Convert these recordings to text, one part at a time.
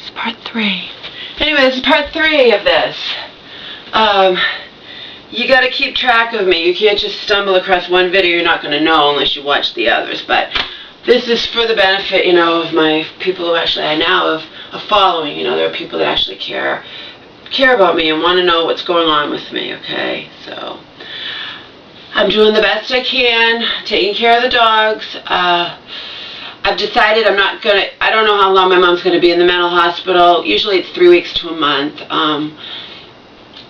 is part 3. Anyway, this is part 3 of this. You got to keep track of me. You can't just stumble across one video. You're not going to know unless you watch the others. But this is for the benefit, of my people who actually I now have a following. There are people that actually care about me and want to know what's going on with me. Okay, so I'm doing the best I can, taking care of the dogs. I've decided I don't know how long my mom's going to be in the mental hospital. Usually it's 3 weeks to a month.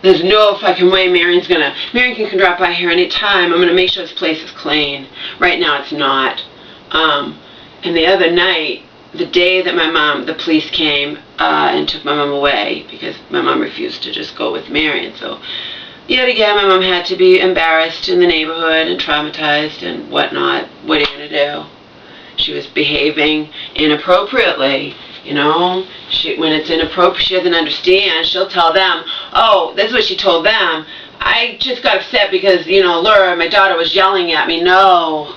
There's no fucking way Marion can drop by here anytime. I'm going to make sure this place is clean. Right now it's not. And the other night, the day that the police came and took my mom away because my mom refused to just go with Marion. So yet again, my mom had to be embarrassed in the neighborhood and traumatized and whatnot. What are you going to do? She was behaving inappropriately, when it's inappropriate, she doesn't understand. She'll tell them, oh, this is what she told them. I just got upset because, Laura, my daughter, was yelling at me. No.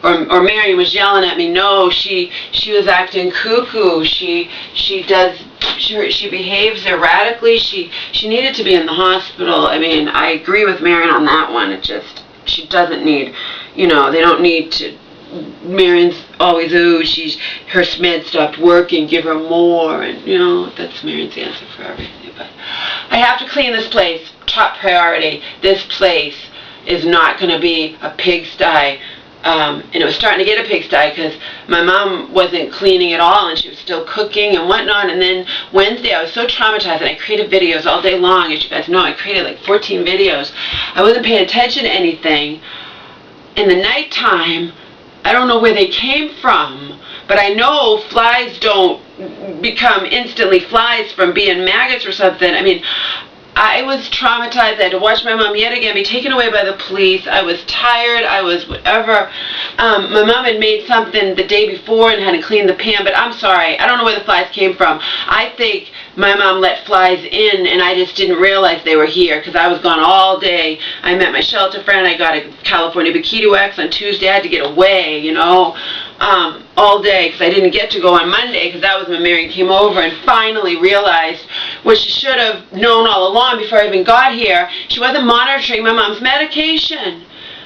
Or Marion was yelling at me. No, she was acting cuckoo. She behaves erratically. She needed to be in the hospital. I mean, I agree with Marion on that one. She doesn't need, they don't need to. Marion's always, her SMED stopped working, give her more, and that's Marion's answer for everything. But I have to clean this place, top priority. This place is not going to be a pigsty, and it was starting to get a pigsty because my mom wasn't cleaning at all, and she was still cooking and whatnot. And then Wednesday, I was so traumatized, and I created videos all day long. As you guys know, I created like 14 videos. I wasn't paying attention to anything. In the nighttime, I don't know where they came from, but I know flies don't become instantly flies from being maggots or something. I mean, I was traumatized. I had to watch my mom yet again be taken away by the police. I was tired. I was whatever. My mom had made something the day before and had to clean the pan, but I'm sorry. I don't know where the flies came from. I think my mom let flies in, and I just didn't realize they were here because I was gone all day. I met my shelter friend. I got a California mosquito wax on Tuesday. I had to get away, all day because I didn't get to go on Monday because that was when Marion came over and finally realized what she should have known all along before I even got here. She wasn't monitoring my mom's medication.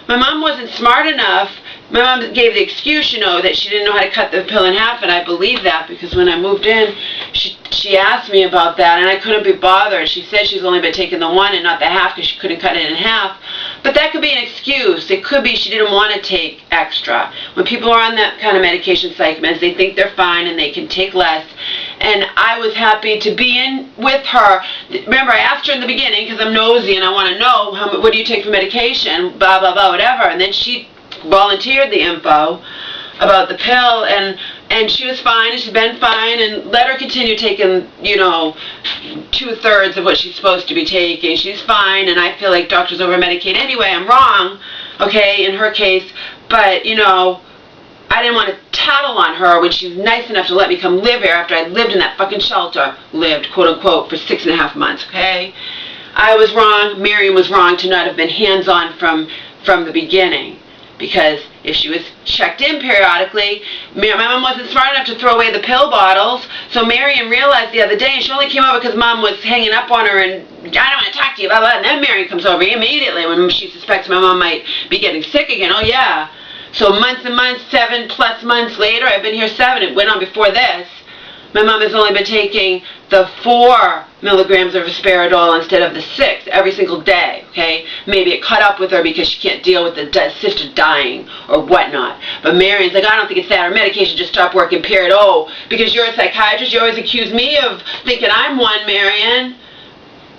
My mom wasn't smart enough. My mom gave the excuse, that she didn't know how to cut the pill in half, and I believe that because when I moved in, she asked me about that, and I couldn't be bothered. She said she's only been taking the one and not the half because she couldn't cut it in half. But that could be an excuse. It could be she didn't want to take extra. When people are on that kind of medication, psych meds, they think they're fine and they can take less. And I was happy to be in with her. Remember, I asked her in the beginning because I'm nosy and I want to know what do you take for medication, blah, blah, blah, whatever. And then she volunteered the info about the pill, and she was fine, and she's been fine, and let her continue taking, 2/3 of what she's supposed to be taking. She's fine, and I feel like doctors over-medicate anyway. I'm wrong, okay, in her case, but, I didn't want to tattle on her when she's nice enough to let me come live here after I lived in that fucking shelter, quote-unquote, for 6.5 months, okay? I was wrong, Miriam was wrong to not have been hands-on from the beginning. Because if she was checked in periodically, my mom wasn't smart enough to throw away the pill bottles. So Marion realized the other day, and she only came over because mom was hanging up on her and, I don't want to talk to you, blah, blah. And then Marion comes over immediately when she suspects my mom might be getting sick again. Oh, yeah. So months and months, 7+ months later, I've been here 7. It went on before this. My mom has only been taking the 4 milligrams of risperidol instead of the 6 every single day, okay? Maybe it caught up with her because she can't deal with the sister dying or whatnot. But Marion's like, I don't think it's that. Her medication just stopped working, period. Oh, because you're a psychiatrist, you always accuse me of thinking I'm one, Marion.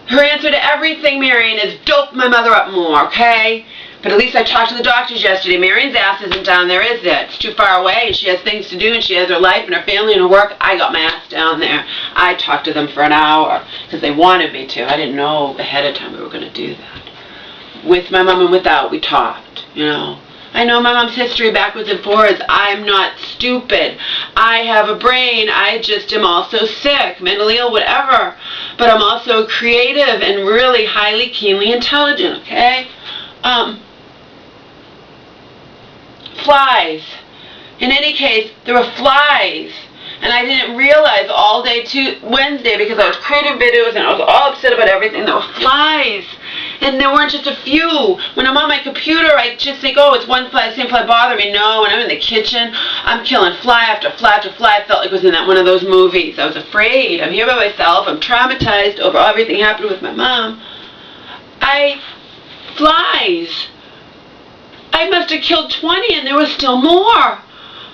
Her answer to everything, Marion, is dope my mother up more, okay? But at least I talked to the doctors yesterday. Marion's ass isn't down there, is it? It's too far away, and she has things to do, and she has her life and her family and her work. I got my ass down there. I talked to them for an hour because they wanted me to. I didn't know ahead of time we were going to do that. With my mom and without, we talked, I know my mom's history backwards and forwards. I'm not stupid. I have a brain. I just am also sick, mentally ill, whatever. But I'm also creative and really highly, keenly intelligent, okay? Flies. In any case, there were flies. And I didn't realize all all day Wednesday because I was creating videos and I was all upset about everything. There were flies. And there weren't just a few. When I'm on my computer, I just think, oh, it's one fly, the same fly bothering me. No, when I'm in the kitchen, I'm killing fly after fly after fly. I felt like it was in one of those movies. I was afraid. I'm here by myself. I'm traumatized over everything happened with my mom. Flies. I must have killed 20 and there was still more.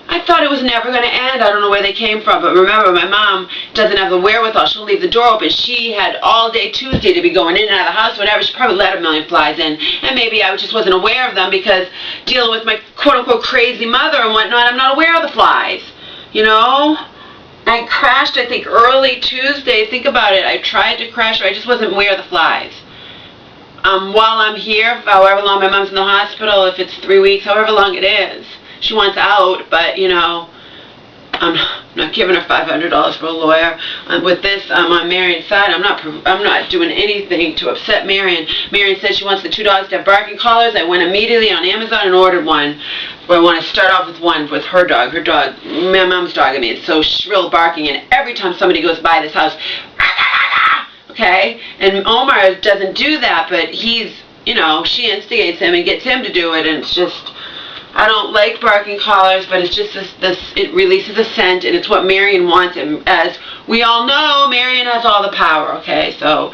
I thought it was never going to end. I don't know where they came from, but remember, my mom doesn't have the wherewithal. She'll leave the door open. She had all day Tuesday to be going in and out of the house, whatever. She probably let a million flies in, and maybe I just wasn't aware of them because dealing with my quote-unquote crazy mother and whatnot, I'm not aware of the flies, you know? I crashed, I think, early Tuesday. Think about it. I tried to crash, but I just wasn't aware of the flies. While I'm here, however long my mom's in the hospital, if it's 3 weeks, however long it is, she wants out, but, you know, I'm not giving her $500 for a lawyer. With this, I'm on Marion's side. I'm not doing anything to upset Marion. Marion said she wants the 2 dogs to have barking collars. I went immediately on Amazon and ordered one. But I want to start off with one with her dog. Her dog, my mom's dog, I mean, it's so shrill barking, and every time somebody goes by this house, okay? And Omar doesn't do that, but he's, you know, she instigates him and gets him to do it, and it's just, I don't like barking collars, but it's just it releases a scent, and it's what Marion wants. And as we all know, Marion has all the power, okay? So,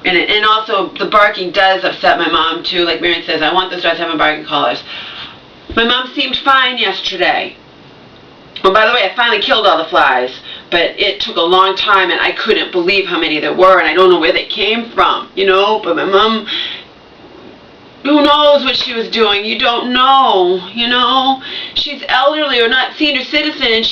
and also the barking does upset my mom too. Like Marion says, I want those dogs having barking collars. My mom seemed fine yesterday. Oh, by the way, I finally killed all the flies, but it took a long time, and I couldn't believe how many there were, and I don't know where they came from, you know? But my mom, who knows what she was doing? You don't know, you know? She's elderly or not senior citizen, and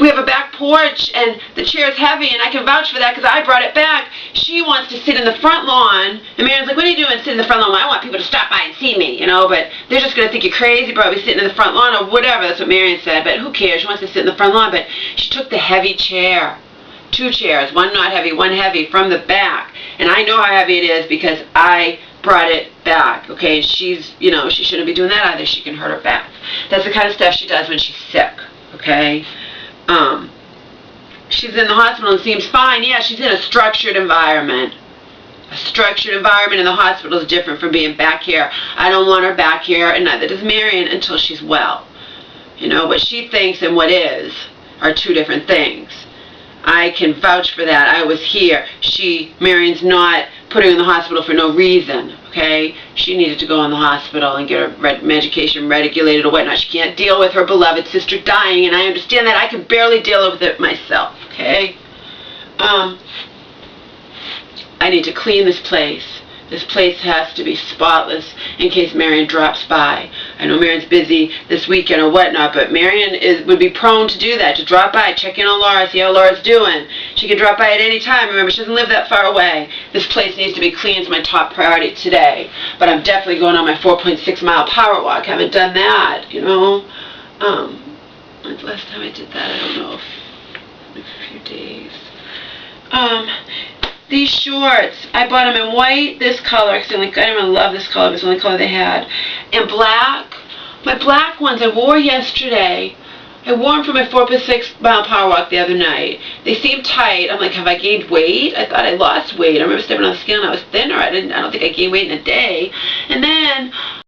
we have a back porch, and the chair is heavy, and I can vouch for that because I brought it back. She wants to sit in the front lawn, and Marion's like, what are you doing sitting in the front lawn? Well, I want people to stop by and see me, you know, but they're just going to think you're crazy, probably sitting in the front lawn or whatever. That's what Marion said, but who cares? She wants to sit in the front lawn, but she took the heavy chair. 2 chairs, one not heavy, one heavy, from the back, and I know how heavy it is because I brought it back, okay? She's, you know, she shouldn't be doing that either. She can hurt her back. That's the kind of stuff she does when she's sick, okay? She's in the hospital and seems fine. Yeah, she's in a structured environment. A structured environment in the hospital is different from being back here. I don't want her back here, and neither does Marion until she's well. You know, what she thinks and what is are 2 different things. I can vouch for that. I was here. Marion's not putting her in the hospital for no reason, okay? She needed to go in the hospital and get her medication regulated or whatnot. She can't deal with her beloved sister dying, and I understand that. I can barely deal with it myself, okay? I need to clean this place. This place has to be spotless in case Marion drops by. I know Marion's busy this weekend or whatnot, but Marion would be prone to do that, to drop by, check in on Laura, see how Laura's doing. She can drop by at any time. Remember, she doesn't live that far away. This place needs to be clean. It's my top priority today. But I'm definitely going on my 4.6-mile power walk. I haven't done that, you know. When's the last time I did that? I don't know. A few days. These shorts, I bought them in white, this color, I didn't really love this color, it was the only color they had, and black. My black ones I wore yesterday. I wore them for my 4.6-mile power walk the other night. They seemed tight. I'm like, have I gained weight? I thought I lost weight. I remember stepping on the scale and I was thinner. I don't think I gained weight in a day. And then